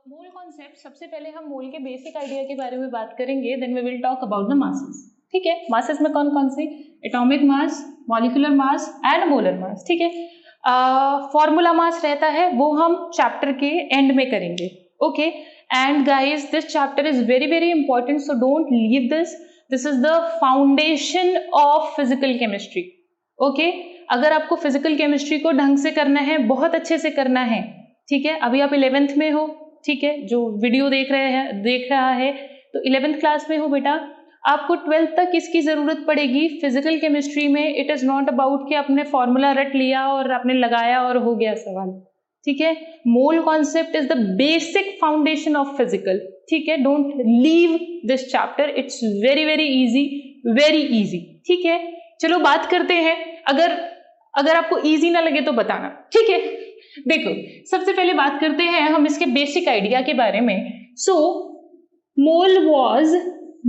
Mole concept, सबसे पहले हम मोल के बेसिक आइडिया के बारे में बात करेंगे, then we will talk about the masses. ठीक है, मासेस में कौन कौन सी? Atomic mass, molecular mass and molar mass. ठीक है, फॉर्मूला मास रहता है वो हम चैप्टर के एंड में करेंगे। Okay, and guys this chapter is very very important, so don't leave this. This is the foundation of physical chemistry. Okay, अगर आपको फिजिकल केमिस्ट्री को ढंग से करना है, बहुत अच्छे से करना है, ठीक है, अभी आप 11th में हो, ठीक है, जो वीडियो देख रहा है तो 11th क्लास में हो बेटा, आपको 12th तक इसकी जरूरत पड़ेगी फिजिकल केमिस्ट्री में। इट इज नॉट अबाउट कि आपने फॉर्मूला रट लिया और आपने लगाया और हो गया सवाल। ठीक है, mole concept is the basic foundation of physical. ठीक है, don't leave this chapter, it's very very easy, very easy. ठीक है, चलो बात करते हैं। अगर आपको इजी ना लगे तो बताना। ठीक है, देखो सबसे पहले बात करते हैं हम इसके बेसिक आइडिया के बारे में। सो मोल वाज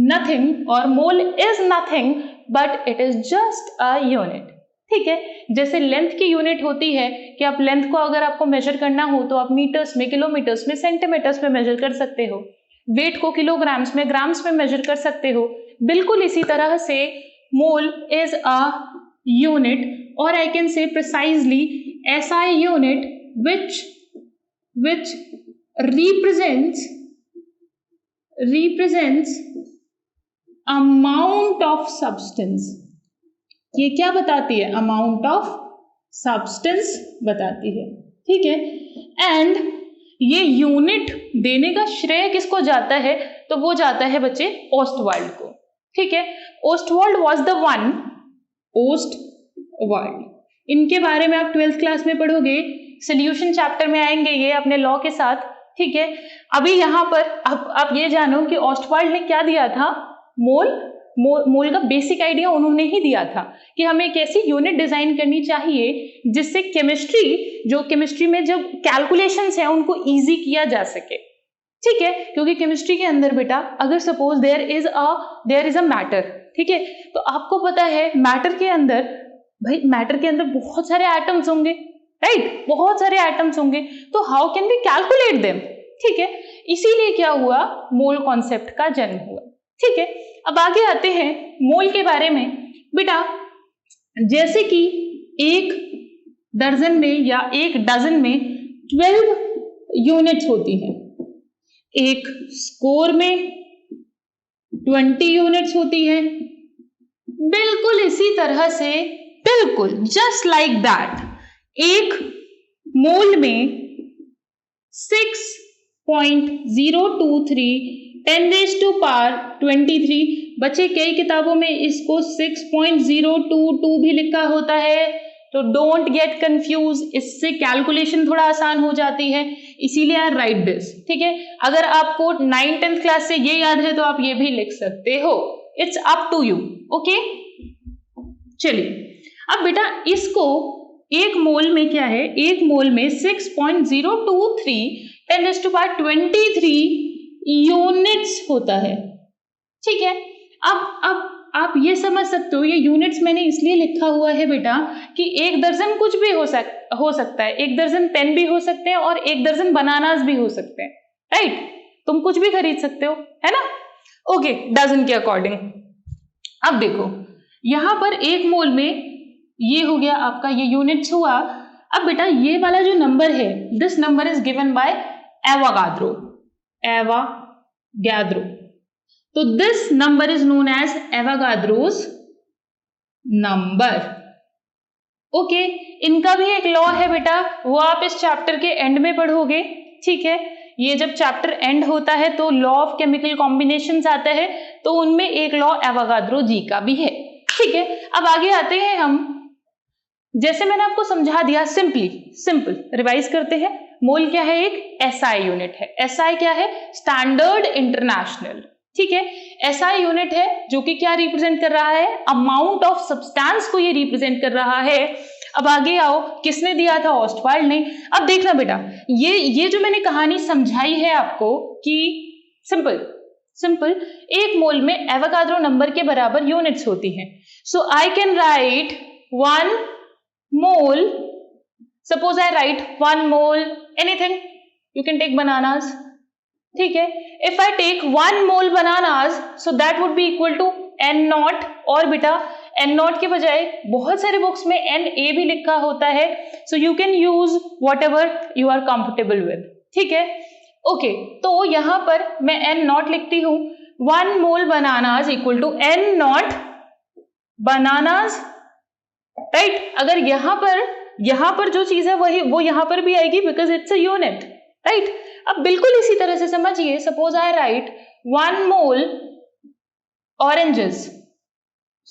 नथिंग और mole is nothing but it is just a unit. ठीक है, जैसे लेंथ की यूनिट होती है कि आप लेंथ को अगर आपको मेजर करना हो तो आप मीटर्स में, किलोमीटर्स में, सेंटीमीटर्स में मेजर कर सकते हो, वेट को किलोग्राम्स में, ग्राम्स में मेजर कर सकते हो। बिल्कुल इसी तरह से mole is a unit, or I can say precisely SI unit which represents amount of substance। ये क्या बताती है? अमाउंट ऑफ सब्सटेंस बताती है। ठीक है, एंड ये यूनिट देने का श्रेय किसको जाता है? तो वो जाता है बच्चे ओस्टवाल्ड को। ठीक है, Ostwald was the one, Ostwald, इनके बारे में आप 12th क्लास में पढ़ोगे, सोल्यूशन चैप्टर में आएंगे ये अपने लॉ के साथ। ठीक है, अभी यहाँ पर अब आप ये जानो कि ओस्टवाल्ड ने क्या दिया था? मोल का बेसिक आइडिया उन्होंने ही दिया था कि हमें एक ऐसी यूनिट डिजाइन करनी चाहिए जिससे केमिस्ट्री में जब कैलकुलेशंस है उनको इजी किया जा सके। ठीक है, क्योंकि केमिस्ट्री के अंदर बेटा अगर suppose there is a matter, ठीक है, तो आपको पता है मैटर के अंदर बहुत सारे एटम्स होंगे, राइट, बहुत सारे एटम्स होंगे, तो how can we calculate them? ठीक है, इसीलिए क्या हुआ? मोल कॉन्सेप्ट का जन्म हुआ। ठीक है, अब आगे आते हैं मोल के बारे में। बेटा जैसे कि एक दर्जन में या एक डजन में 12 यूनिट्स होती हैं, एक स्कोर में 20 यूनिट्स होती हैं, बिल्कुल इसी तरह से, बिल्कुल जस्ट लाइक दैट, एक मोल में 6.023 10⁻23। बच्चे कई किताबों में इसको 6.022 भी लिखा होता है, तो डोंट गेट कंफ्यूज, इससे कैलकुलेशन थोड़ा आसान हो जाती है, इसीलिए आई राइट दिस। ठीक है, अगर आपको 9th-10th क्लास से ये याद है तो आप ये भी लिख सकते हो, it's up to you. Okay, चलिए अब बेटा इसको एक मोल में क्या है? एक मोल में 6.023 10⁻23 यूनिट्स होता है। ठीक है, अब आप ये समझ सकते हो, ये यूनिट्स मैंने इसलिए लिखा हुआ है बेटा कि एक दर्जन कुछ भी हो सकता है, एक दर्जन पेन भी हो सकते हैं और एक दर्जन बनानास भी हो सकते हैं, राइट, तुम कुछ भी खरीद सकते हो, है ना? ओके, डजन के अकॉर्डिंग। अब देखो यहां पर एक मोल में ये हो गया आपका, ये यूनिट्स हुआ। अब बेटा ये वाला जो नंबर है, this number is given by Avogadro, तो this number is known as Avogadro's number. Okay, इनका भी एक लॉ है बेटा, वो आप इस चैप्टर के एंड में पढ़ोगे। ठीक है, ये जब चैप्टर एंड होता है तो लॉ ऑफ केमिकल कॉम्बिनेशंस आता है, तो उनमें एक लॉ एवोगाद्रो जी का भी है। ठीक है, अब आगे आते हैं हम, जैसे मैंने आपको समझा दिया, सिंपल रिवाइज करते हैं। मोल क्या है? एक एसआई यूनिट है। एसआई क्या है? Standard international. ठीक है, एसआई यूनिट है जो कि क्या रिप्रेजेंट कर रहा है? अमाउंट ऑफ सब्सटेंस को ये रिप्रेजेंट कर रहा है। अब आगे आओ, किसने दिया था? ओस्टवाल्ड ने। अब देखना बेटा, ये जो मैंने कहानी समझाई है आपको कि सिंपल एक मोल में एवोगाद्रो नंबर के बराबर यूनिट्स होती हैं। So I can write 1 mole, suppose I write 1 mole, anything, you can take bananas, ठीक है। If I take 1 mole bananas so that would be equal to n naught, और बेटा एन नॉट के बजाय बहुत सारे बुक्स में एन ए भी लिखा होता है, so you can use what you are comfortable with, ठीक है। ओके, तो यहां पर मैं एन नॉट लिखती हूं, 1 mole bananas equal to n naught bananas, right. अगर यहां पर जो चीज है वही वो यहां पर भी आएगी because it's a unit, right. अब बिल्कुल इसी तरह से समझिए, suppose I write 1 mole oranges,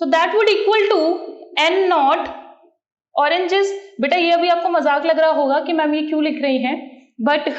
so that would equal to n naught oranges. बेटा ये अभी आपको मजाक लग रहा होगा कि मैम ये क्यों लिख रही हैं, but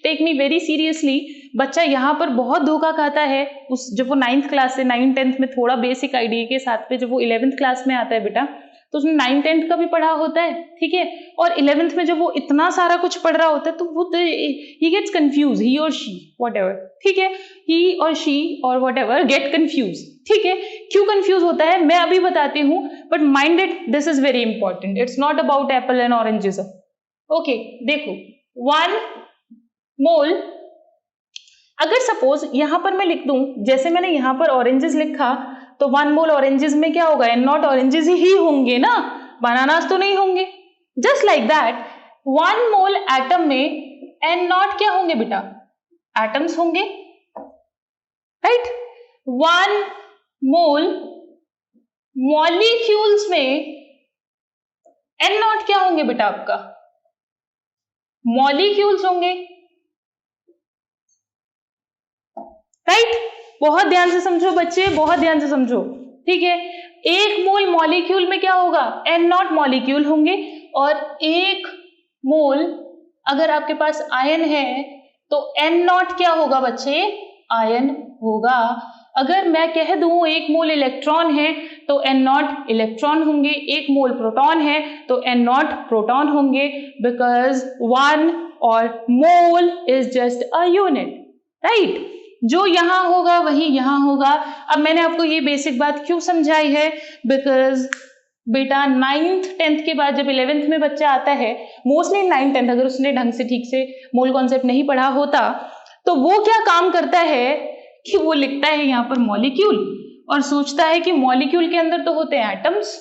take me very seriously, बच्चा यहाँ पर बहुत धोखा खाता है। उस जब वो 9th क्लास से 9th 10th में थोड़ा बेसिक आइडिया के साथ पे जब वो 11th क्लास में आता है बेटा, तो उसने 9th 10th का भी पढ़ा होता है, ठीक है, और 11th में जब वो इतना सारा कुछ पढ़ रहा होता है तो वो ही गेट्स कंफ्यूज, ही और शी वॉट एवर, ठीक है, ही और शी और वॉट एवर गेट कंफ्यूज, ठीक है। क्यों कंफ्यूज होता है मैं अभी बताती हूँ, but mind it, this is very important, it's not about Apple and oranges. Okay, देखो 1 मोल, अगर सपोज यहां पर मैं लिख दूं, जैसे मैंने यहां पर ऑरेंजेस लिखा, तो 1 मोल ऑरेंजेस में क्या होगा, एन नॉट ऑरेंजेस ही होंगे ना, बनानास तो नहीं होंगे। Just like that 1 mole atom में एन नॉट क्या होंगे बेटा, एटम्स होंगे, राइट। 1 मोल मॉलिक्यूल्स में एन नॉट क्या होंगे बेटा, आपका मॉलिक्यूल्स होंगे, राइट। बहुत ध्यान से समझो बच्चे, बहुत ध्यान से समझो, ठीक है। 1 मोल मॉलिक्यूल में क्या होगा, एन नॉट मॉलिक्यूल होंगे, और 1 मोल अगर आपके पास आयन है तो एन नॉट क्या होगा बच्चे, आयन होगा। अगर मैं कह दूं 1 मोल इलेक्ट्रॉन है तो एन नॉट इलेक्ट्रॉन होंगे, 1 मोल प्रोटॉन है तो एन नॉट प्रोटॉन होंगे, बिकॉज 1 और mole is just a unit, right. जो यहां होगा वही यहां होगा। अब मैंने आपको ये बेसिक बात क्यों समझाई है, बिकॉज बेटा 9th 10th के बाद जब 11th में बच्चा आता है, मोस्टली 9th 10th, अगर उसने ढंग से ठीक से मोल कॉन्सेप्ट नहीं पढ़ा होता तो वो क्या काम करता है कि वो लिखता है यहाँ पर मॉलिक्यूल और सोचता है कि मॉलिक्यूल के अंदर तो होते हैं एटम्स,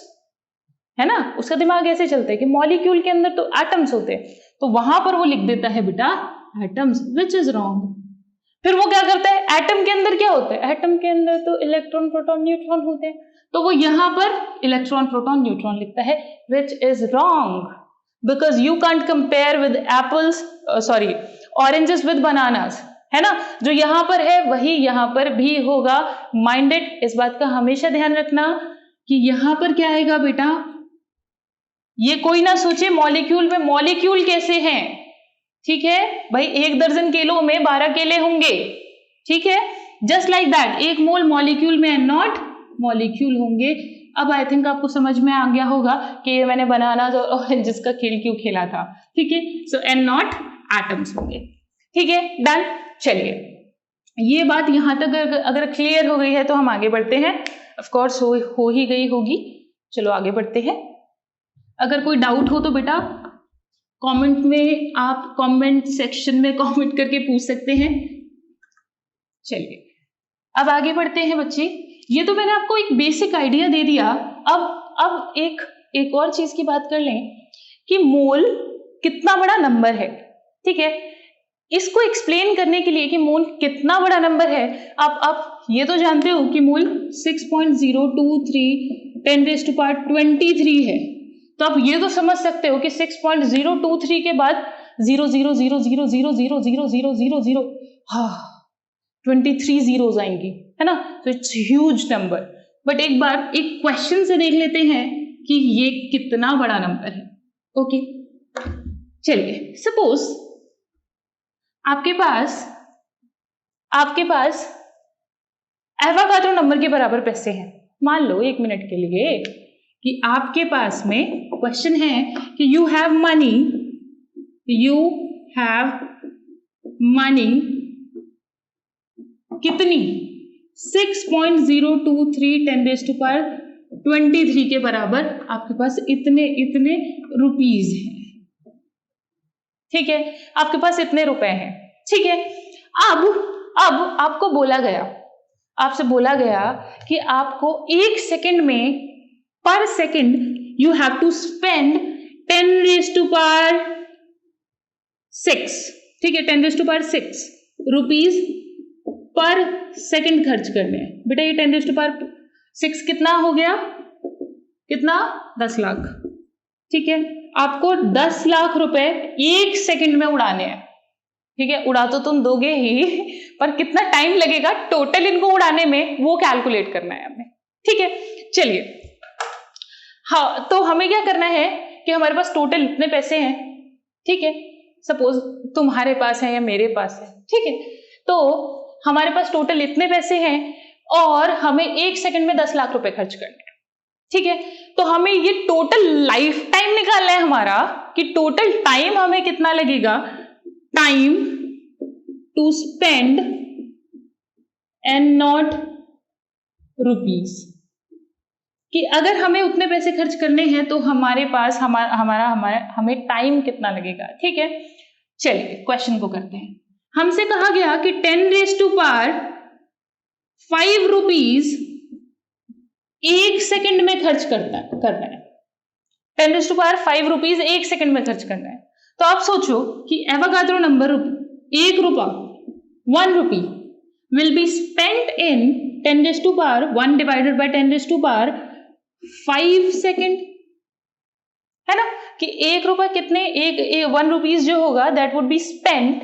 है ना। उसका दिमाग ऐसे चलता है कि मॉलिक्यूल के अंदर तो एटम्स होते हैं, तो वहां पर वो लिख देता है बेटा एटम्स, विच इज रॉन्ग। फिर वो क्या करता है, एटम के अंदर क्या होता है, एटम के अंदर तो इलेक्ट्रॉन प्रोटॉन न्यूट्रॉन होते हैं, तो वो यहां पर इलेक्ट्रॉन प्रोटॉन न्यूट्रॉन लिखता है, which is wrong, because you can't compare with apples, sorry oranges with bananas, है ना। जो यहां पर है वही यहां पर भी होगा। माइंडेड, इस बात का हमेशा ध्यान रखना कि यहां पर क्या आएगा बेटा, ये कोई ना सोचे मॉलिक्यूल में मॉलिक्यूल कैसे हैं, ठीक है भाई, 1 दर्जन केलों में 12 केले होंगे, ठीक है, just like that 1 mole molecule में एन नॉट मॉलिक्यूल होंगे। अब आई थिंक आपको समझ में आ गया होगा कि मैंने बनानास और ऑरेंजेस का खेल क्यों खेला था, ठीक है। सो एन नॉट एटम्स होंगे, ठीक है, डन। चलिए, ये बात यहां तक अगर क्लियर हो गई है तो हम आगे बढ़ते हैं। ऑफ कोर्स हो ही गई होगी, चलो आगे बढ़ते हैं। अगर कोई डाउट हो तो बेटा कमेंट में, आप कमेंट सेक्शन में कमेंट करके पूछ सकते हैं। चलिए अब आगे बढ़ते हैं बच्चे। ये तो मैंने आपको एक बेसिक आइडिया दे दिया। अब एक और चीज की बात कर लें कि मोल कितना बड़ा नंबर है, ठीक है। इसको एक्सप्लेन करने के लिए कि मोल कितना बड़ा नंबर है, आप ये तो जानते हो कि मोल 6.023 10⁻23 है, तो आप ये तो समझ सकते हो कि 6.023 के बाद 0.000000000, हाँ 23 जीरोज आएंगी, है ना, तो इट्स ह्यूज नंबर। बट एक बार एक क्वेश्चन से देख लेते हैं कि ये कितना बड़ा नंबर है। ओके, चलिए, सपोज आपके पास एवोगाड्रो नंबर के बराबर पैसे हैं। मान लो 1 मिनट के लिए कि आपके पास में क्वेश्चन है कि यू हैव मनी कितनी, 6.023 10⁻23 के बराबर आपके पास इतने रुपीज हैं, ठीक है, आपके पास इतने रुपए हैं, ठीक है। अब आपको बोला गया, आपसे बोला गया कि आपको 1 सेकंड में, पर second you have to spend 10⁻⁶, ठीक है, 10⁻⁶ रुपीज पर सेकंड खर्च करने हैं। बेटा ये 10⁻⁶ कितना हो गया, कितना, 10 लाख, ठीक है। आपको 10 लाख रुपए 1 सेकंड में उड़ाने हैं, ठीक है। उड़ा तो तुम दोगे ही, पर कितना टाइम लगेगा टोटल इनको उड़ाने में, वो कैलकुलेट करना है हमें, ठीक है। चलिए, हाँ, तो हमें क्या करना है कि हमारे पास टोटल इतने पैसे हैं, ठीक है। सपोज तुम्हारे पास है या मेरे पास है, ठीक है। तो हमारे पास टोटल इतने पैसे हैं और हमें 1 सेकंड में 10 लाख रुपए खर्च करने हैं, ठीक है। तो हमें ये टोटल लाइफ टाइम निकालना है हमारा, कि टोटल टाइम हमें कितना लगेगा, time to spend and not rupees, कि अगर हमें उतने पैसे खर्च करने हैं तो हमारे पास हमें टाइम कितना लगेगा, ठीक है। चलिए क्वेश्चन को करते हैं। हमसे कहा गया कि 10⁻⁵ रुपीज 1 सेकंड में खर्च करना है। 10⁻⁵ रुपीज 1 सेकंड में खर्च करना है। तो आप सोचो कि एवोगाड्रो नंबर 1 रुपया, 1 रुपी will be spent in 10⁻1 divided by 10⁻5 second, है ना, कि 1 रुपया कितने, 1 रुपीज जो होगा that would be spent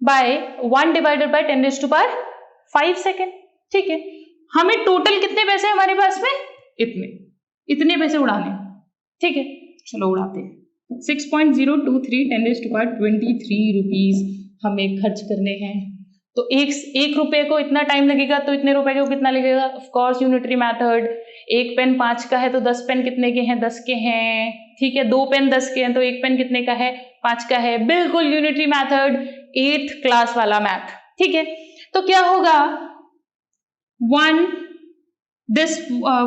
by 1 divided by 10⁻5 second, ठीक है। हमें टोटल कितने पैसे हमारे पास में, इतने पैसे उड़ाने, ठीक है। चलो उड़ाते हैं। 6.023 10⁻23 रुपीज हमें खर्च करने हैं। तो एक रुपए को इतना टाइम लगेगा, तो इतने रुपए को कितना लगेगा, of course unitary method. 1 pen 5 का है तो 10 पेन कितने के हैं, 10 के हैं, ठीक है। 2 पेन 10 के हैं तो 1 पेन कितने का है, 5 का है, बिल्कुल यूनिटरी मेथड, 8th क्लास वाला मैथ, ठीक है। तो क्या होगा, 1 this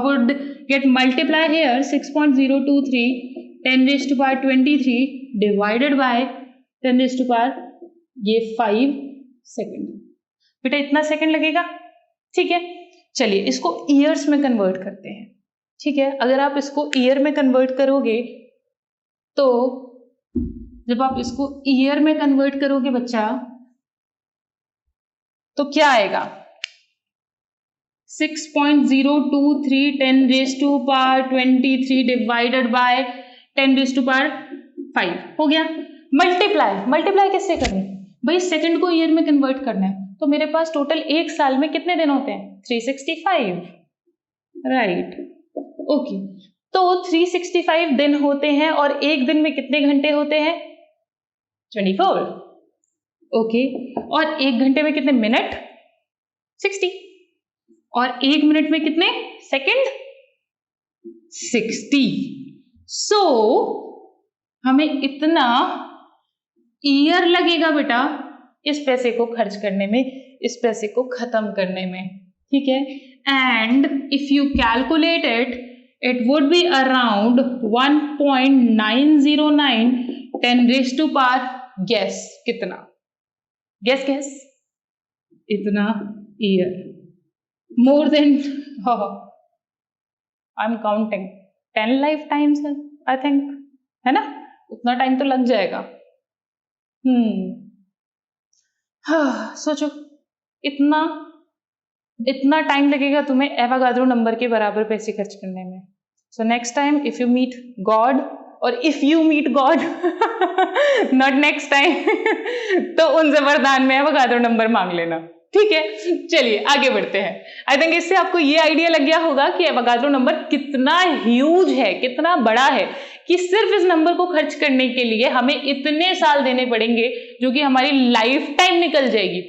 would get multiply here 6.023 10⁻23 divided by 10⁻5 second. बेटा इतना सेकंड लगेगा, ठीक है। चलिए इसको ईयर्स में कन्वर्ट करते हैं, ठीक है। अगर आप इसको ईयर में कन्वर्ट करोगे, तो जब आप इसको ईयर में कन्वर्ट करोगे बच्चा, तो क्या आएगा, 6.023 10⁻23 डिवाइडेड बाय 10⁻5 हो गया। मल्टीप्लाई किससे करें भाई, सेकंड को ईयर में कन्वर्ट करना है। तो मेरे पास टोटल 1 साल में कितने दिन होते हैं, 365, राइट, ओके। तो 365 दिन होते हैं और एक दिन में कितने घंटे होते हैं, 24, ओके। और 1 घंटे में कितने मिनट, 60, और 1 मिनट में कितने सेकंड, 60। सो हमें इतना ईयर लगेगा बेटा इस पैसे को खर्च करने में, इस पैसे को खत्म करने में, ठीक है। And if you calculate it would be around 1.909 10⁻, guess कितना, गेस इतना year, more than, I am counting 10 life times I think, है ना, उतना टाइम तो लग जाएगा। हाँ, सोचो इतना टाइम लगेगा तुम्हें एवोगाड्रो नंबर के बराबर पैसे खर्च करने में। So next time if you meet God, और if you meet God not next time, तो उनसे वरदान में एवोगाड्रो नंबर मांग लेना, ठीक है। चलिए आगे बढ़ते हैं। आई थिंक इससे आपको ये आइडिया लग गया होगा कि एवोगाड्रो नंबर कितना ह्यूज है, कितना बड़ा है, कि सिर्फ इस नंबर को खर्च करने के लिए हमें इतने साल देने पड़ेंगे, जो कि हमारी लाइफ टाइम निकल जाएगी,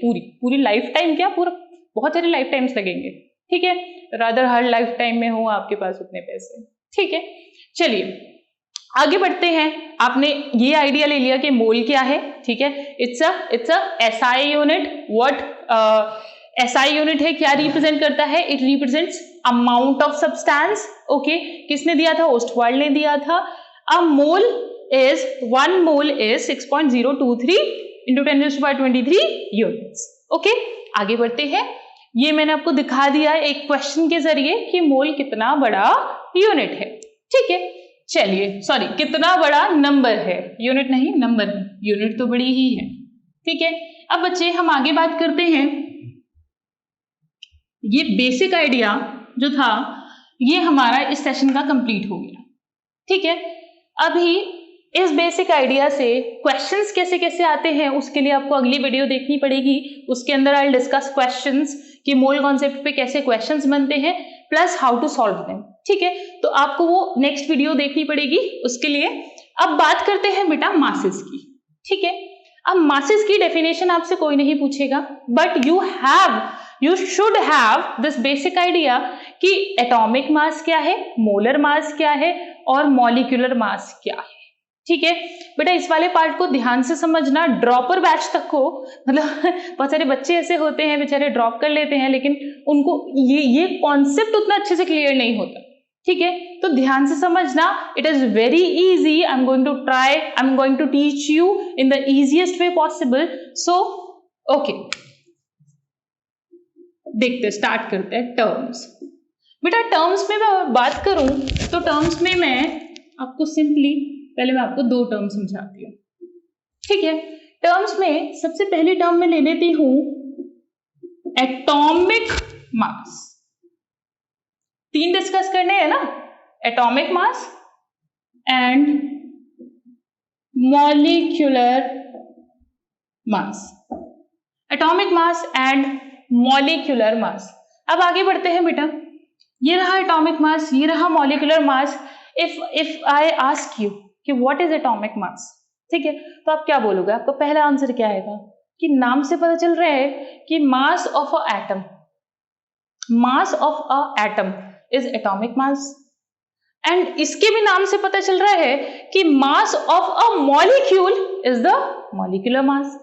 पूरी लाइफ टाइम, क्या पूरा बहुत सारे लाइफ टाइम्स लगेंगे, ठीक है। रादर हर लाइफ टाइम में हो आपके पास उतने पैसे, ठीक है। चलिए आगे बढ़ते हैं। आपने ये आइडिया ले लिया कि मोल क्या है, ठीक है। It's a SI unit. What SI unit है, क्या रिप्रेजेंट करता है, it represents amount of substance, okay. किसने दिया था, ओस्टवाल्ड ने दिया था। अ मोल is 1 mole is 6.023 into 10⁻23 units. Okay, आगे बढ़ते हैं। ये मैंने आपको दिखा दिया है एक क्वेश्चन के जरिए कि मोल कितना बड़ा यूनिट है। ठीक है, चलिए, सॉरी, कितना बड़ा नंबर है, यूनिट नहीं नंबर है, यूनिट तो बड़ी ही है। ठीक है, अब बच्चे हम आगे बात करते हैं। ये बेसिक आइडिया जो था ये हमारा इस सेशन का कंप्लीट हो गया। ठीक है, अभी इस बेसिक आइडिया से क्वेश्चंस कैसे कैसे आते हैं उसके लिए आपको अगली वीडियो देखनी पड़ेगी। उसके अंदर आई विल डिस्कस क्वेश्चंस कि मोल कॉन्सेप्ट पे कैसे क्वेश्चंस बनते हैं plus how to solve them. ठीक है, तो आपको वो नेक्स्ट वीडियो देखनी पड़ेगी उसके लिए। अब बात करते हैं बेटा मासेस की। ठीक है, अब मासेस की डेफिनेशन आपसे कोई नहीं पूछेगा, but you should have this basic idea कि एटॉमिक मास क्या है, मोलर मास क्या है और मॉलिक्यूलर मास क्या है। ठीक है बेटा, इस वाले पार्ट को ध्यान से समझना। ड्रॉपर बैच तक को, मतलब बहुत सारे बच्चे ऐसे होते हैं बेचारे ड्रॉप कर लेते हैं, लेकिन उनको ये कॉन्सेप्ट उतना अच्छे से क्लियर नहीं होता। ठीक है, तो ध्यान से समझना। It is very easy. I am going to teach you in the easiest way possible. So okay, देखते स्टार्ट करते हैं टर्म्स। बेटा टर्म्स में मैं बात करूं तो टर्म्स में मैं आपको सिंपली पहले मैं आपको दो टर्म समझाती हूँ। ठीक है, टर्म्स में सबसे पहली टर्म में ले लेती हूं एटॉमिक मास। तीन डिस्कस करने हैं ना, atomic mass and molecular mass, atomic mass and molecular mass. अब आगे बढ़ते हैं बेटा, ये रहा एटॉमिक मास, ये रहा molecular mass. If I ask you कि व्हाट इज एटॉमिक मास, ठीक है, तो आप क्या बोलोगे? आपका पहला आंसर क्या आएगा कि नाम से पता चल रहा है कि mass of a atom, mass of a atom is atomic mass. And इसके भी नाम से पता चल रहा है कि mass of a molecule is the molecular mass.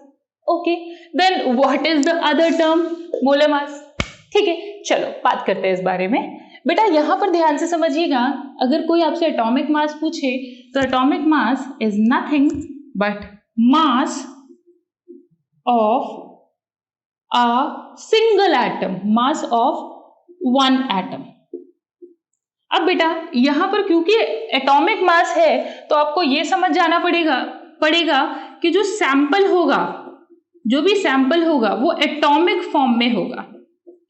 Okay, then what is the other term? Molar mass. ठीक है, चलो बात करते हैं इस बारे में। बेटा यहां पर ध्यान से समझिएगा, अगर कोई आपसे एटॉमिक मास पूछे तो atomic mass is nothing but mass of a single atom, mass of one atom. अब बेटा यहां पर क्योंकि एटॉमिक मास है तो आपको यह समझ जाना पड़ेगा कि जो सैंपल होगा, जो भी सैंपल होगा वो एटॉमिक फॉर्म में होगा।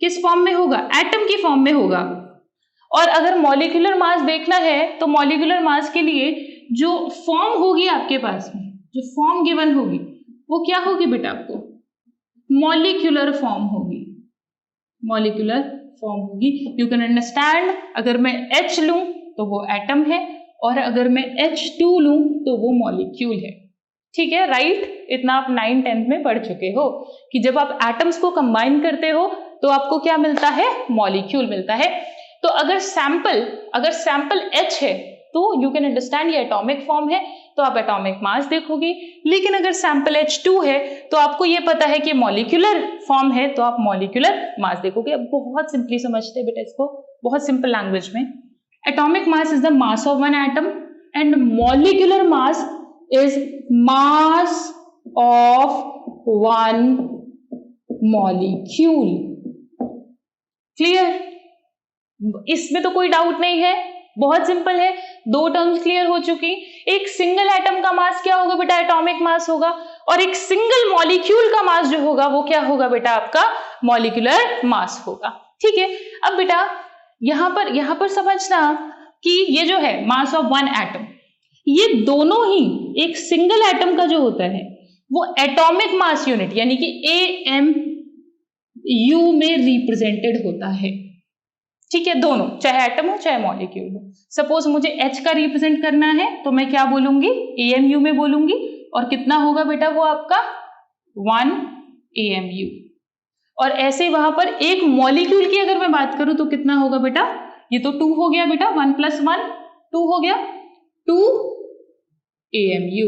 किस फॉर्म में होगा? एटम की फॉर्म में होगा। और अगर मॉलिक्यूलर मास देखना है तो मॉलिक्यूलर मास के लिए जो फॉर्म होगी आपके पास में, जो फॉर्म गिवन होगी वो क्या होगी बेटा? आपको मॉलिक्यूलर फॉर्म होगी, मॉलिक्यूलर फॉर्म होगी। यू कैन अंडरस्टैंड, अगर मैं H लूं तो वो एटम है और अगर मैं H2 लूं तो वो मॉलिक्यूल है। ठीक है, राइट? इतना आप 9th-10th में पढ़ चुके हो कि जब आप एटम्स को कंबाइन करते हो तो आपको क्या मिलता है? मॉलिक्यूल मिलता है। तो अगर सैंपल H है तो यू कैन अंडरस्टैंड ये एटॉमिक फॉर्म है तो आप एटॉमिक मास देखोगे। लेकिन अगर सैंपल H2 है तो आपको ये पता है कि मॉलिक्यूलर फॉर्म है तो आप मॉलिक्यूलर मास देखोगे। अब बहुत सिंपली समझते हैं बेटा इसको, बहुत सिंपल लैंग्वेज में। Atomic mass is the mass of one atom and molecular mass is mass of one molecule. Clear? इसमें तो कोई डाउट नहीं है, बहुत सिंपल है। दो टर्म्स क्लियर हो चुकी। एक सिंगल एटम का मास क्या होगा बेटा? एटॉमिक मास होगा। और एक सिंगल मॉलिक्यूल का मास जो होगा वो क्या होगा बेटा? आपका मॉलिक्यूलर मास होगा। ठीक है, अब बेटा यहां पर समझना कि ये जो है मास ऑफ वन एटम, ये दोनों ही एक सिंगल एटम का जो होता है वो एटॉमिक मास यूनिट यानी कि AMU में रिप्रेजेंटेड होता है। ठीक है, दोनों, चाहे एटम हो चाहे मॉलिक्यूल हो। सपोज मुझे H का रिप्रेजेंट करना है तो मैं क्या बोलूंगी? AMU में बोलूंगी। और कितना होगा बेटा वो आपका? 1 AMU। और ऐसे वहां पर एक मॉलिक्यूल की अगर मैं बात करूं तो कितना होगा बेटा? ये तो 2 हो गया बेटा, 1 + 1 2 हो गया, 2 AMU।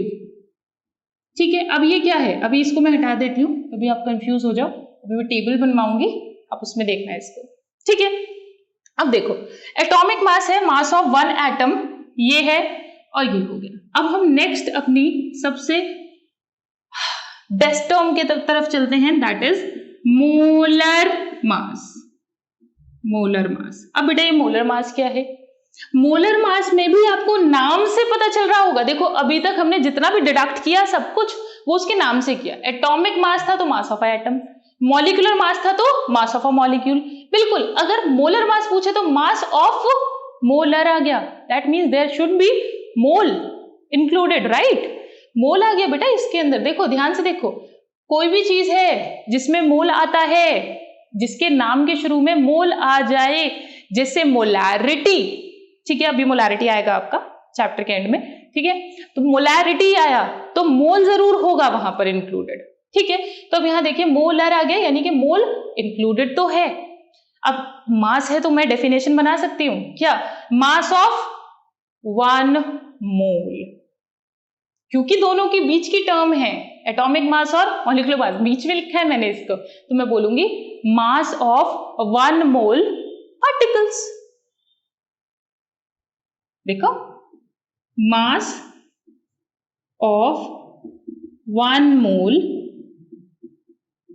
ठीक है, अब ये क्या है? अभी इसको मैं हटा देती हूं, अभी आप कंफ्यूज हो जाओ। अभी मैं टेबल बनवाऊंगी, आप उसमें देखना है इसको। ठीक है, अब देखो एटॉमिक मास है मास ऑफ वन एटम, ये है और ये हो गया। अब हम नेक्स्ट अपनी सबसे बेस्ट टर्म के तरफ चलते हैं, that is molar mass. Molar mass. अब बेटा ये मोलर मास क्या है? मोलर मास में भी आपको नाम से पता चल रहा होगा। देखो अभी तक हमने जितना भी डिडक्ट किया सब कुछ वो उसके नाम से किया। एटॉमिक मास था तो mass of atom, molecular mass था तो मास ऑफ अ मॉलिक्यूल। बिल्कुल, अगर मोलर मास पूछे तो मास ऑफ मोलर आ गया, that means there should be mole included, right? Mole आ गया बेटा इसके अंदर। देखो ध्यान से देखो, कोई भी चीज है जिसमें मोल आता है, जिसके नाम के शुरू में मोल आ जाए, जैसे मोलैरिटी, ठीक है, अभी मोलैरिटी आएगा आपका चैप्टर के एंड में, ठीक है, तो मोलैरिटी आया तो मोल जरूर होगा वहां पर इंक्लूडेड, ठीक है। तो अब यहां देखिए मोलर आ गया, यानी कि मोल इंक्लूडेड तो है। अब मास है तो मैं डेफिनेशन बना सकती हूं क्या? मास ऑफ 1 मोल, क्योंकि दोनों के बीच की टर्म है एटॉमिक मास और मॉलिक्यूलर मास, बीच में लिखा है मैंने इसको, तो मैं बोलूंगी मास ऑफ 1 मोल पार्टिकल्स। देखो, मास ऑफ 1 मोल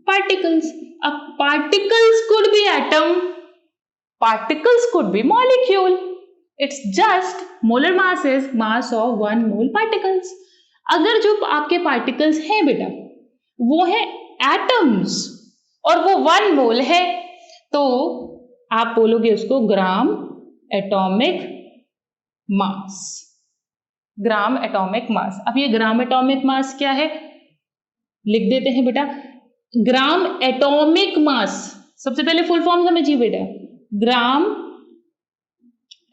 पार्टिकल्स। अब particles could be atom, particles could be molecule, it's just molar mass is mass of 1 mole particles. अगर जो आपके पार्टिकल्स हैं बेटा वो है एटम्स और वो 1 मोल है, तो आप बोलोगे उसको gram atomic mass, gram atomic mass. अब ये ग्राम एटॉमिक मास क्या है लिख देते हैं बेटा। ग्राम एटॉमिक मास, सबसे पहले फुल फॉर्म समझिए बेटा, ग्राम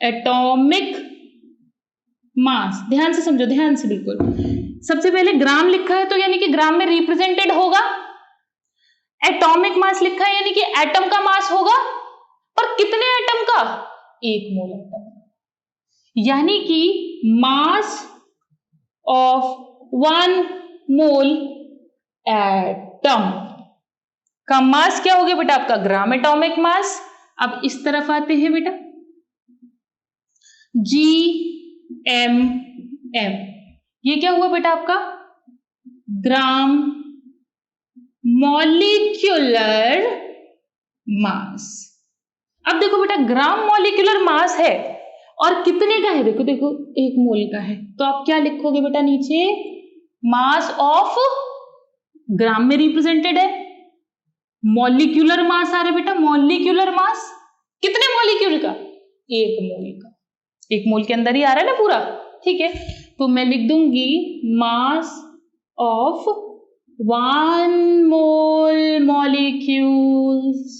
एटॉमिक मास। ध्यान से समझो, ध्यान से बिल्कुल। सबसे पहले ग्राम लिखा है तो यानी कि ग्राम में रिप्रेजेंटेड होगा, एटॉमिक मास लिखा है यानी कि एटम का मास होगा, और कितने एटम का? 1 मोल एटम, यानी कि मास ऑफ 1 मोल एटम का मास क्या हो गया बेटा? आपका ग्राम एटॉमिक मास। अब इस तरफ आते हैं बेटा, GMM, ये क्या हुआ बेटा आपका? Gram molecular mass. अब देखो बेटा ग्राम मॉलिक्यूलर मास है और कितने का है? देखो देखो 1 मोल का है, तो आप क्या लिखोगे बेटा नीचे? मास ऑफ, ग्राम में रिप्रेजेंटेड है, मॉलिक्यूलर मास आ रहा है बेटा, मॉलिक्यूलर मास कितने मॉलिक्यूल का? 1 मोल का। 1 मोल के अंदर ही आ रहा है ना पूरा, ठीक है। तो मैं लिख दूंगी मास of 1 mole molecules,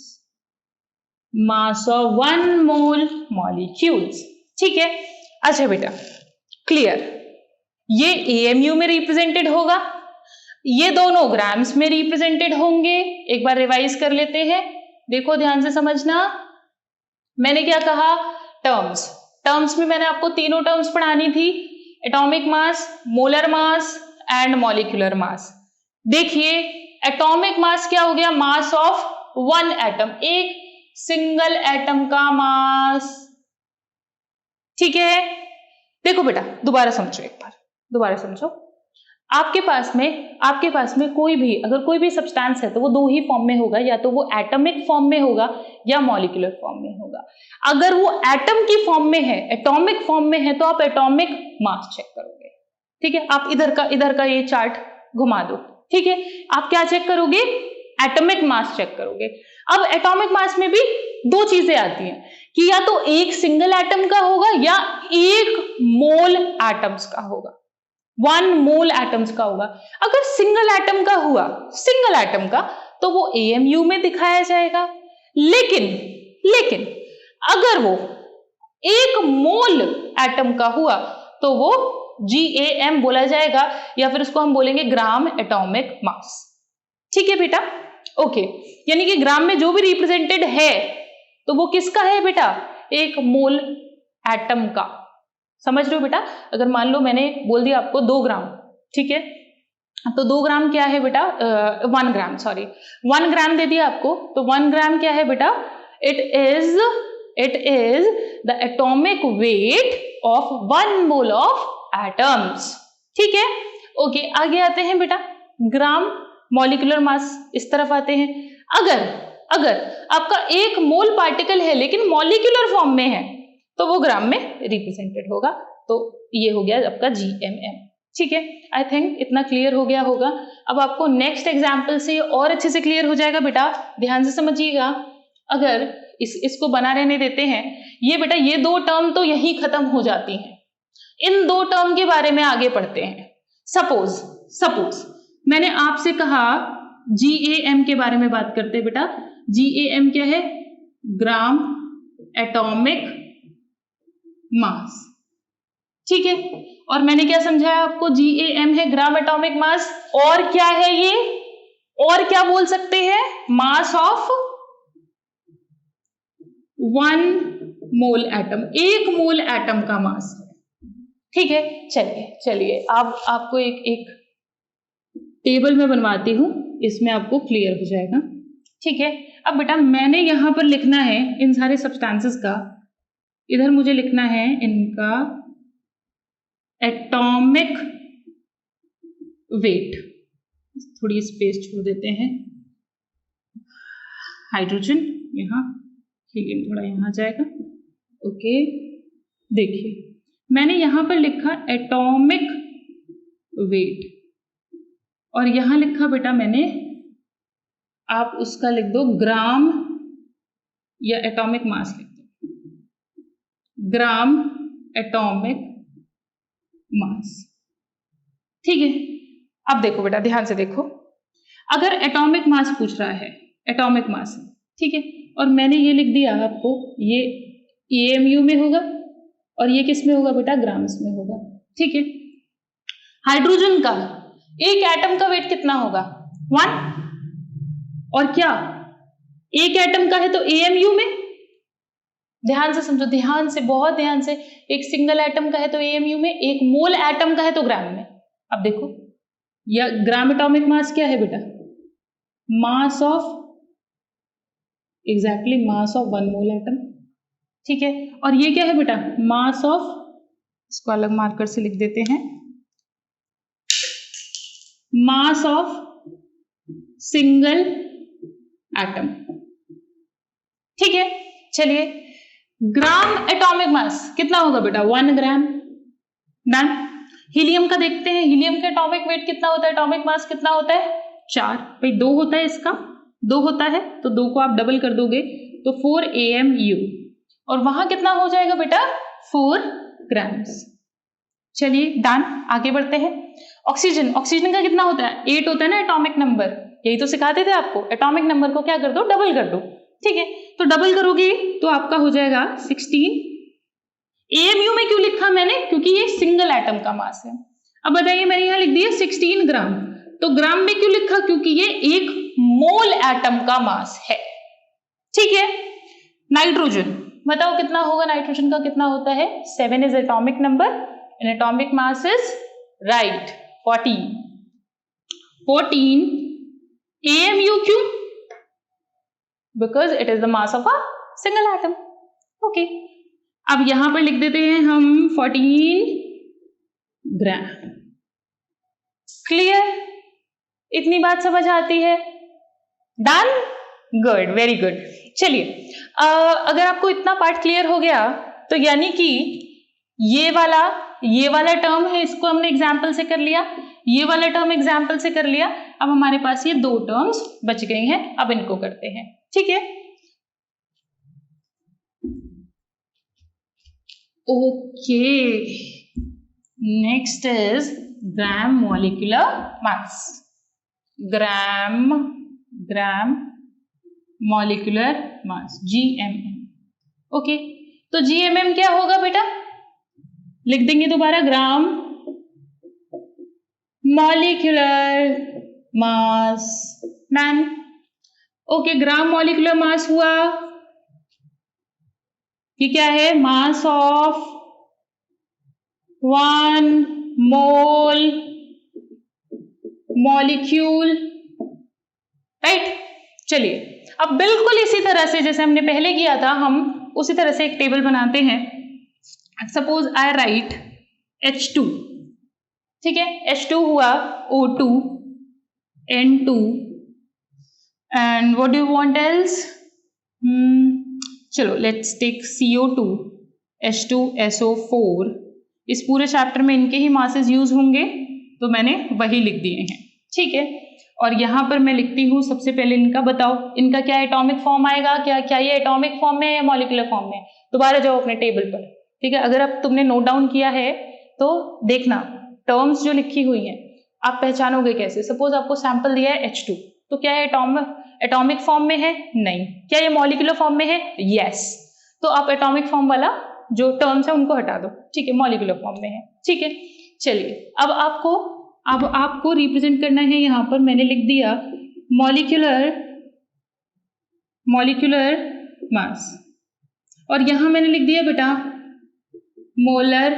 mass of 1 mole molecules, ठीक है। अच्छा बेटा क्लियर, ये AMU में रिप्रेजेंटेड होगा, ये दोनों ग्राम्स में रिप्रेजेंटेड होंगे। एक बार रिवाइज कर लेते हैं, देखो ध्यान से समझना। मैंने क्या कहा? टर्म्स में मैंने आपको तीनों टर्म्स पढ़ानी थी, atomic mass, molar mass and molecular mass. देखिए एटॉमिक मास क्या हो गया? मास ऑफ 1 एटम, एक सिंगल एटम का मास, ठीक है। देखो बेटा दोबारा समझो, एक बार दोबारा समझो। आपके पास में कोई भी, अगर कोई भी सब्सटेंस है तो वो 2 ही फॉर्म में होगा, या तो वो एटॉमिक फॉर्म में होगा या मॉलिक्यूलर फॉर्म में होगा। अगर वो एटम की फॉर्म में है, एटॉमिक फॉर्म में है, तो आप एटॉमिक मास चेक करोगे, ठीक है। आप इधर का ये चार्ट घुमा दो, ठीक है। आप क्या चेक करोगे? एटॉमिक मास चेक करोगे। अब एटॉमिक मास में भी 2 चीजें आती हैं कि या तो एक सिंगल एटम का होगा या 1 मोल एटम्स का होगा, 1 मोल एटम्स का होगा। अगर सिंगल एटम का हुआ, सिंगल एटम का, तो वो AMU में दिखाया जाएगा। लेकिन अगर वो 1 मोल एटम का हुआ तो वो GAM बोला जाएगा, या फिर उसको हम बोलेंगे ग्राम एटॉमिक मास, ठीक है बेटा। ओके, यानी कि ग्राम में जो भी रिप्रेजेंटेड है तो वो किसका है बेटा? 1 मोल एटम का। समझ रहे हो बेटा? अगर मान लो मैंने बोल दिया आपको 2 ग्राम, ठीक है, तो 2 ग्राम क्या है बेटा? 1 ग्राम, सॉरी 1 ग्राम दे दिया आपको, तो 1 ग्राम क्या है बेटा? It is the atomic weight of 1 mole of atoms. ठीक है, ओके आगे आते हैं बेटा, ग्राम मॉलिक्यूलर मास, इस तरफ आते हैं। अगर आपका एक मोल पार्टिकल है लेकिन मॉलिक्यूलर फॉर्म में है तो वो ग्राम में रिप्रेजेंटेड होगा। तो ये हो गया आपका GMM। ठीक है, आई थिंक इतना क्लियर हो गया होगा। अब आपको नेक्स्ट एग्जाम्पल से और अच्छे से क्लियर हो जाएगा बेटा, ध्यान से समझिएगा। अगर इसको बना रहने देते हैं, ये बेटा ये दो टर्म तो यही खत्म हो जाती हैं। इन दो टर्म के बारे में आगे पढ़ते हैं। सपोज मैंने आपसे कहा GAM के बारे में बात करते हैं बेटा। GAM क्या है? Gram atomic mass. ठीक है, और मैंने क्या समझाया आपको? GAM है ग्राम एटॉमिक मास, और क्या है ये? और क्या बोल सकते हैं? मास of 1 mole atom, 1 mole atom का मास है। ठीक है, चलिए अब आपको एक टेबल में बनवाती हूं, इसमें आपको क्लियर हो जाएगा। ठीक है, अब बेटा मैंने यहां पर लिखना है इन सारे सब्सटेंसेस का, इधर मुझे लिखना है इनका एटॉमिक वेट। थोड़ी स्पेस छोड़ देते हैं, हाइड्रोजन यहाँ, हीलियम थोड़ा यहाँ जाएगा। ओके, देखिए मैंने यहां पर लिखा एटॉमिक वेट, और यहां लिखा बेटा मैंने, आप उसका लिख दो ग्राम या एटॉमिक मास लिख दो, ग्राम एटॉमिक मास। ठीक है, अब देखो बेटा ध्यान से देखो, अगर एटॉमिक मास पूछ रहा है, एटॉमिक मास, ठीक है, और मैंने ये लिख दिया आपको, ये AMU में होगा और ये किस में होगा बेटा? ग्राम्स में होगा। ठीक है, हाइड्रोजन का एक एटम का वेट कितना होगा? 1, और क्या एक एटम का है तो AMU में, ध्यान से समझो, ध्यान से, बहुत ध्यान से, एक सिंगल एटम का है तो AMU में, एक मोल एटम का है तो ग्राम में। अब देखो या ग्राम एटॉमिक मास क्या है बेटा? Mass of, exactly mass of 1 mole atom. ठीक है, और ये क्या है बेटा? मास ऑफ, इसको अलग मार्कर से लिख देते हैं, मास ऑफ सिंगल एटम। ठीक है, चलिए ग्राम एटॉमिक मास कितना होगा बेटा? 1 ग्राम। डन। हीलियम का देखते हैं, हीलियम का एटॉमिक वेट कितना होता है? एटॉमिक मास कितना होता है? 4। भाई 2 होता है, इसका 2 होता है तो 2 को आप डबल कर दोगे तो 4 AMU, और वहां कितना हो जाएगा बेटा? 4 ग्राम्स। चलिए डन, आगे बढ़ते हैं। ऑक्सीजन का कितना होता है? 8 होता है ना एटॉमिक नंबर, यही तो सिखाते थे आपको। एटॉमिक नंबर को क्या कर दो? डबल कर दो। ठीक है, तो डबल करोगे तो आपका हो जाएगा 16। AMU में क्यों लिखा मैंने? क्योंकि ये सिंगल एटम का मास है। अब बताइए, मैंने यहां लिख दिया 16 ग्राम, तो ग्राम में क्यों लिखा? क्योंकि ये 1 मोल एटम का मास है। ठीक है, नाइट्रोजन बताओ कितना होगा? नाइट्रोजन का कितना होता है? 7 is atomic number and atomic mass is right 14 AMU क्यों? because it is the mass of a single atom. okay, अब यहां पर लिख देते हैं हम 14 ग्राम। क्लियर? इतनी बात समझ आती है? Done, good, very good. चलिए अगर आपको इतना पार्ट क्लियर हो गया तो यानी कि ये वाला टर्म है, इसको हमने एग्जाम्पल से कर लिया, ये वाला टर्म एग्जाम्पल से कर लिया। अब हमारे पास ये 2 टर्म्स बच गई हैं, अब इनको करते हैं। ठीक है, okay, next is gram molecular mass. Gram molecular mass, GMM। Okay, तो GMM क्या होगा बेटा? लिख देंगे दोबारा, gram molecular mass. Done. Okay, gram molecular mass हुआ, ये क्या है? मास ऑफ 1 मोल मॉलिक्यूल, राइट। चलिए अब बिल्कुल इसी तरह से जैसे हमने पहले किया था, हम उसी तरह से एक टेबल बनाते हैं। सपोज आई राइट H2, ठीक है, H2 हुआ O2, N2 and what do you want else? चलो let's take CO2, H2, SO4. इस पूरे चैप्टर में इनके ही मासेस यूज होंगे तो मैंने वही लिख दिए हैं, ठीक है। और यहाँ पर मैं लिखती हूँ सबसे पहले इनका बताओ, इनका क्या एटॉमिक फॉर्म आएगा, क्या ये एटॉमिक फॉर्म में है या मॉलिक्यूलर फॉर्म में? दोबारा जाओ अपने टेबल पर, ठीक है। अगर अब तुमने नोट डाउन किया है तो देखना टर्म्स जो लिखी हुई हैं आप पहचानोगे कैसे। सपोज आपको सैंपल दिया है H2, तो क्या ये एटॉमिक फॉर्म में है? नहीं। क्या ये मॉलिक्यूलर फॉर्म में है? यस। तो आप एटॉमिक फॉर्म वाला जो टर्म्स है उनको हटा दो, ठीक है, मॉलिक्यूलर फॉर्म में है, ठीक है। चलिए अब आपको रिप्रेजेंट करना है, यहाँ पर मैंने लिख दिया मॉलिक्यूलर मास, और यहां मैंने लिख दिया बेटा मोलर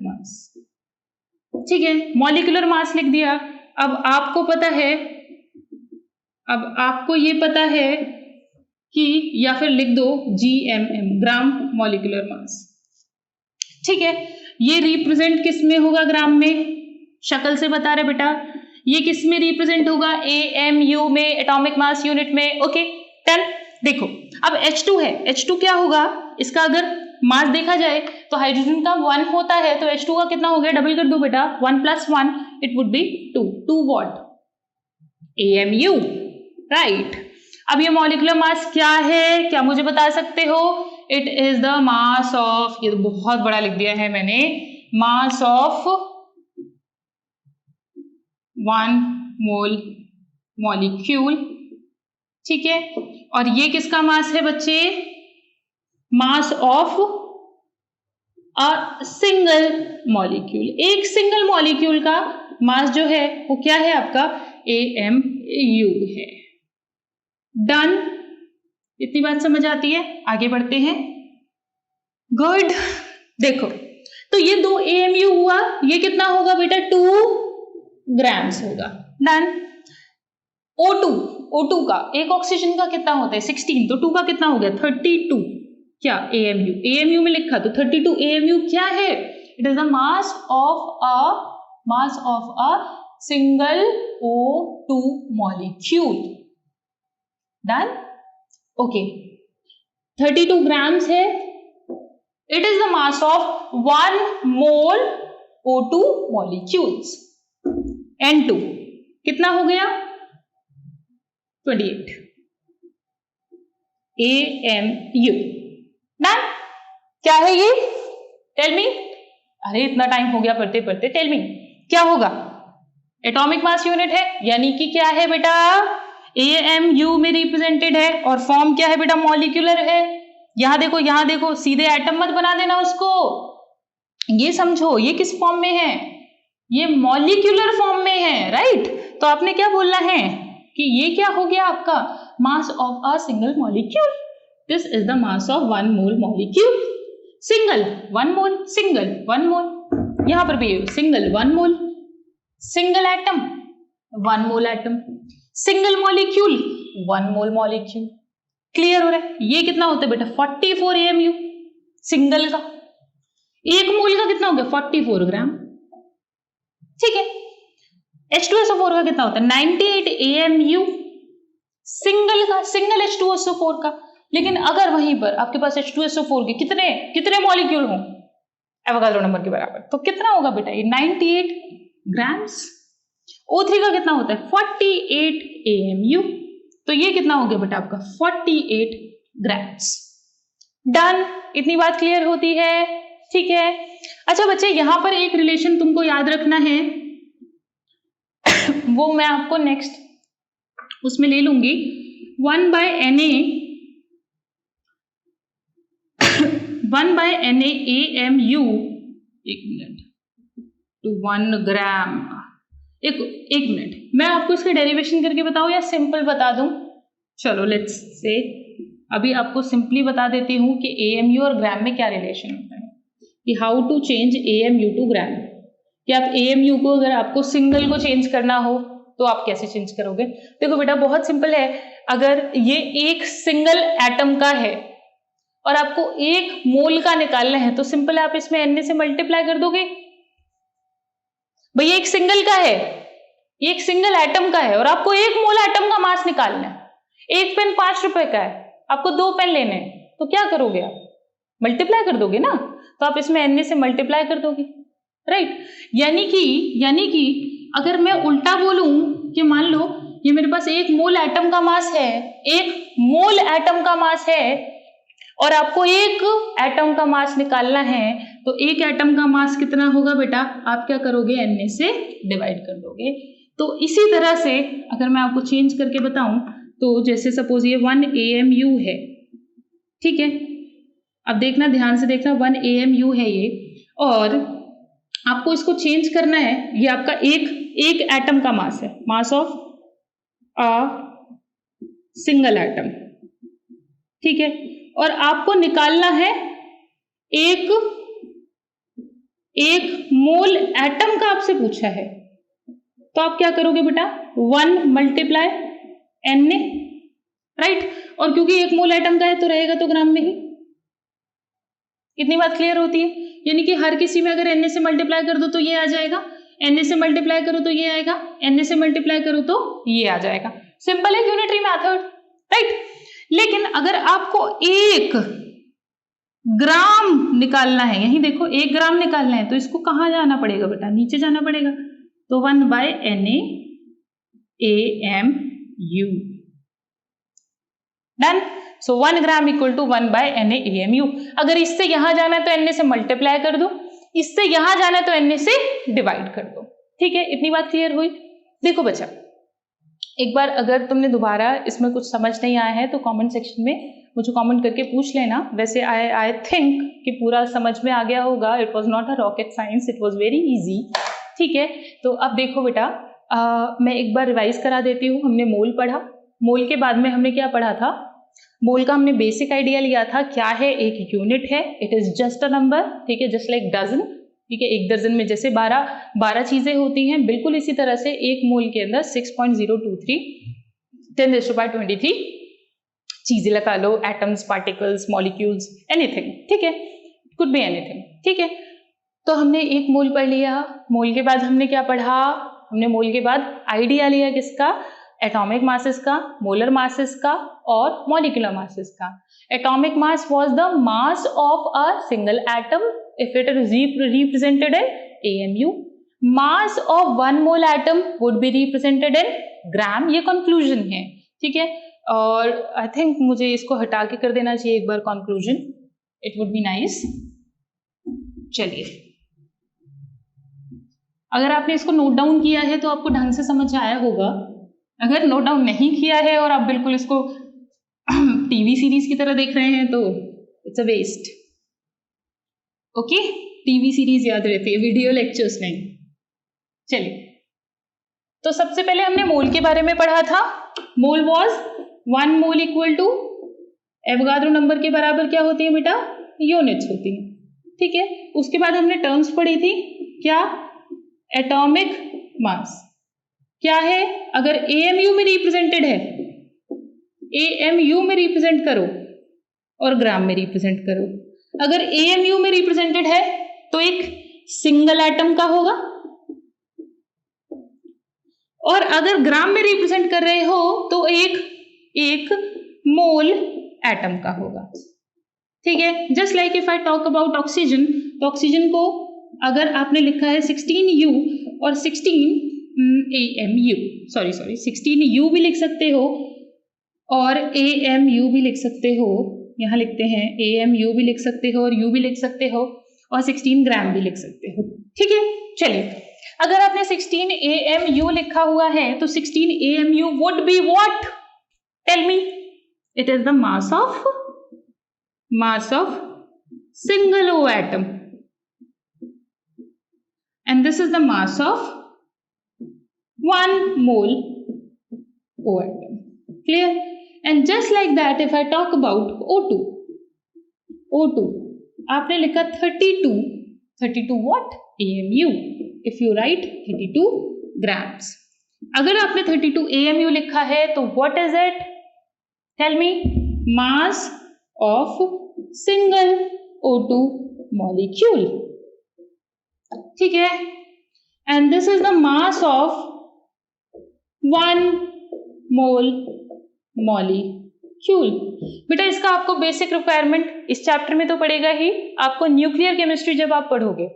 मास, ठीक है। मॉलिक्यूलर मास लिख दिया। अब आपको ये पता है कि, या फिर लिख दो GMM, ग्राम मॉलिक्यूलर मास, ठीक है। ये रिप्रेजेंट किस में होगा? ग्राम में। शक्ल से बता रहे बेटा ये किस में रिप्रेजेंट होगा? AMU में, एटॉमिक मास यूनिट में। Okay done. देखो अब H2 है, H2 क्या होगा? इसका अगर मास देखा जाए तो हाइड्रोजन का 1 होता है, तो H2 का कितना हो गया? डबल कर दो बेटा, 1 + 1 it would B 2। 2 what? AMU, right. अब ये मॉलिक्यूलर मास क्या है, क्या मुझे बता सकते हो? It is the mass of, ये तो बहुत बड़ा लिख दिया है मैंने, मास ऑफ 1 मोल मॉलिक्यूल, ठीक है। और ये किसका मास है बच्चे? मास ऑफ अ सिंगल मॉलिक्यूल। एक सिंगल मॉलिक्यूल का मास जो है वो क्या है आपका? AMU है। डन। इतनी बात समझ आती है? आगे बढ़ते हैं। गुड। देखो तो ये 2 AMU हुआ, ये कितना होगा बेटा? 2 ग्राम्स होगा। डन। O2 का, एक ऑक्सीजन का कितना होता है? 16, तो 2 का कितना हो गया? 32। क्या? AMU में लिखा तो 32 AMU क्या है? It is the mass of a single O2 molecule. Done. Okay 32 grams है। It is the mass of 1 mole O2 molecules. N2 कितना हो गया? 28 AMU। डन। क्या है ये? Tell me. अरे इतना टाइम हो गया पढ़ते पढ़ते, टेल मी क्या होगा? एटॉमिक मास यूनिट है, यानी कि क्या है बेटा? AMU में रिप्रेजेंटेड है, और फॉर्म क्या है बेटा? मॉलिक्यूलर है। यहां देखो, सीधे एटम मत बना देना उसको, ये समझो ये किस फॉर्म में है? ये मॉलिक्यूलर फॉर्म में है, राइट। तो आपने क्या बोलना है कि ये क्या हो गया आपका? Mass of a single molecule. This is the mass of 1 mole molecule. Single 1 mole, single 1 mole, यहां पर भी single 1 mole, single atom 1 mole atom, single molecule 1 mole molecule. Clear हो रहा है? ये कितना होता है बेटा? 44 AMU सिंगल का। 1 मोल का कितना हो गया? 44 ग्राम, ठीक है। H2SO4 का कितना होता है? 98 AMU सिंगल का, सिंगल H2SO4 का। लेकिन अगर वहीं पर आपके पास H2SO4 के कितने मॉलिक्यूल हों एवोगाड्रो नंबर के बराबर, तो कितना होगा बेटा? ये 98 ग्राम्स। O3 का कितना होता है? 48 AMU। तो ये कितना हो गया बेटा आपका? 48 ग्राम्स। डन। इतनी बात क्लियर होती है? ठीक है। अच्छा बच्चे यहां पर एक रिलेशन तुमको याद रखना है, वो मैं आपको नेक्स्ट उसमें ले लूंगी। 1/Na AMU, एक मिनट, टू 1 ग्राम। एक मिनट, मैं आपको इसका डेरिवेशन करके बताऊं या सिंपल बता दूं? चलो लेट्स से अभी आपको सिंपली बता देती हूं कि AMU और ग्राम में क्या रिलेशन होता है, कि how to change AMU to gram. कि आप AMU को, अगर आपको सिंगल को चेंज करना हो तो आप कैसे चेंज करोगे? देखो बेटा बहुत सिंपल है। अगर ये एक सिंगल एटम का है और आपको 1 मोल का निकालना है तो सिंपल आप इसमें Na से मल्टीप्लाई कर दोगे, भाई एक सिंगल का है, ये एक सिंगल एटम का है और आपको एक मोल एटम का मास निकालना है। एक पेन 5 रुपए का है, आपको 2 पेन लेने हैं, तो क्या करोगे आप? मल्टीप्लाई कर दोगे ना, तो आप इसमें Na से मल्टीप्लाई कर दोगे, राइट। यानी कि अगर मैं उल्टा बोलूं कि मान लो ये मेरे पास एक मोल एटम का मास है, एक मोल एटम का मास है और आपको एक एटम का मास निकालना है, तो एक एटम का मास कितना होगा बेटा? आप क्या करोगे? Na से डिवाइड कर दोगे। तो इसी तरह से अगर मैं आपको चेंज करके बताऊं तो जैसे सपोज ये 1 AMU है, ठीक है, अब देखना ध्यान से देखना, 1 AMU है ये, और आपको इसको चेंज करना है। ये आपका एक एटम का मास है, मास ऑफ अ सिंगल एटम, ठीक है, और आपको निकालना है एक मोल एटम का आपसे पूछा है, तो आप क्या करोगे बेटा? 1 मल्टीप्लाई Na, राइट। और क्योंकि एक मोल एटम का है तो रहेगा तो ग्राम में ही। इतनी बात क्लियर होती है? यानी कि हर किसी में अगर Na से मल्टीप्लाई कर दो तो ये आ जाएगा, Na से मल्टीप्लाई करो तो ये आएगा, Na से मल्टीप्लाई करो तो ये आ जाएगा। सिंपल है, यूनिटरी मेथड, राइट। लेकिन अगर आपको 1 ग्राम निकालना है, यही देखो 1 ग्राम निकालना है, तो इसको कहाँ जाना पड़ेगा बेटा? नीचे जाना पड़ेगा। तो 1 by Na AMU, done. So 1 gram equal to 1 by Na AMU। अगर इससे यहां जाना है तो Na से मल्टीप्लाई कर दो, इससे यहां जाना है तो Na से डिवाइड कर दो, ठीक है। इतनी बात क्लियर हुई? देखो बच्चा, एक बार अगर तुमने दोबारा इसमें कुछ समझ नहीं आया है तो कमेंट सेक्शन में मुझे कमेंट करके पूछ लेना। वैसे आई थिंक कि पूरा समझ में आ गया होगा। It was not a rocket science, it was very easy, ठीक है। तो अब देखो बेटा, मैं एक बार रिवाइज करा देती हूँ। हमने मोल पढ़ा, मोल के बाद में हमने क्या पढ़ा था? मोल का हमने बेसिक आइडिया लिया था, क्या है? एक यूनिट है, it is just a number, ठीक है, जस्ट लाइक डजन, ठीक है। एक दर्जन में जैसे 12 चीजें होती हैं, बिल्कुल इसी तरह से एक मोल के अंदर 6.023 10⁻23 चीजें लगा लो, एटम्स, पार्टिकल्स, मॉलिक्यूल्स, एनीथिंग, ठीक है, कुड बी एनीथिंग, ठीक है। तो हमने एक मोल पढ़ लिया। मोल के बाद हमने क्या पढ़ा? हमने मोल के बाद आइडिया लिया किसका? एटॉमिक मासेस का, मोलर मासेस का और मॉलिक्यूलर मासेस का। Atomic mass was the mass of a single atom if it is represented in AMU. Mass of 1 mole atom would be represented in gram. ये conclusion है, ठीक है। और I think मुझे इसको हटा के कर देना चाहिए एक बार conclusion. It would be nice. चलिए, अगर आपने इसको नोट डाउन किया है तो आपको ढंग से समझ आया होगा। अगर नोट डाउन नहीं किया है और आप बिल्कुल इसको टीवी सीरीज की तरह देख रहे हैं तो it's a waste. Okay, TV series याद रहती है, वीडियो लेक्चर्स नहीं। चलिए, तो सबसे पहले हमने मोल के बारे में पढ़ा था। Mole was 1 mole equal to Avogadro number के बराबर क्या होती है बेटा? यूनिट्स होती है, ठीक है। उसके बाद हमने टर्म्स पढ़ी थी, क्या? एटॉमिक मास क्या है? अगर AMU में रिप्रेजेंटेड है, AMU में रिप्रेजेंट करो और ग्राम में रिप्रेजेंट करो। अगर AMU में रिप्रेजेंटेड है तो एक सिंगल एटम का होगा, और अगर ग्राम में रिप्रेजेंट कर रहे हो तो एक मोल एटम का होगा, ठीक है। Just like if I talk about oxygen, तो ऑक्सीजन को अगर आपने लिखा है 16U और 16 AMU, सॉरी 16U भी लिख सकते हो और AMU भी लिख सकते हो। यहाँ लिखते हैं AMU भी लिख सकते हो और U भी लिख सकते हो और 16 ग्राम भी लिख सकते हो, ठीक है। चलिए, अगर आपने 16 AMU लिखा हुआ है तो 16 AMU would be what? Tell me. It is the mass of single O atom, and this is the mass of 1 mole O atom. Clear? And just like that, if I talk about O2, आपने लिखा 32 what? AMU. If you write 32 grams. अगर आपने 32 AMU लिखा है तो what is it? Tell me. Mass of single O2 molecule. ठीक है, and this is the mass of 1 mole molecule. बेटा इसका आपको बेसिक रिक्वायरमेंट इस चैप्टर में तो पड़ेगा ही, आपको न्यूक्लियर केमिस्ट्री जब आप पढ़ोगे,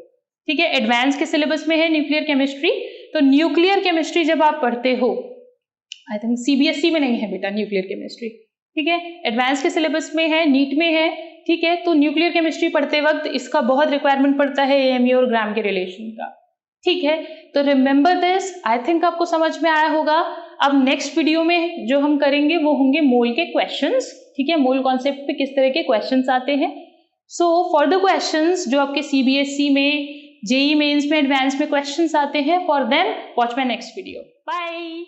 ठीक है, एडवांस के सिलेबस में है न्यूक्लियर केमिस्ट्री, तो न्यूक्लियर केमिस्ट्री जब आप पढ़ते हो, आई थिंक सीबीएसई में नहीं है बेटा न्यूक्लियर केमिस्ट्री, ठीक है, एडवांस के सिलेबस में है, नीट में है, ठीक है, तो न्यूक्लियर केमिस्ट्री पढ़ते वक्त इसका बहुत रिक्वायरमेंट पड़ता है एएमई और ग्राम के रिलेशन का, ठीक है। तो रिमेंबर दिस, आई थिंक आपको समझ में आया होगा। अब नेक्स्ट वीडियो में जो हम करेंगे वो होंगे मोल के क्वेश्चंस, ठीक है, मोल कॉन्सेप्ट पे किस तरह के क्वेश्चंस आते हैं। सो फॉर द क्वेश्चंस जो आपके सीबीएसई में, जेई मेंस में, एडवांस में क्वेश्चंस आते हैं, for them watch my next video. Bye.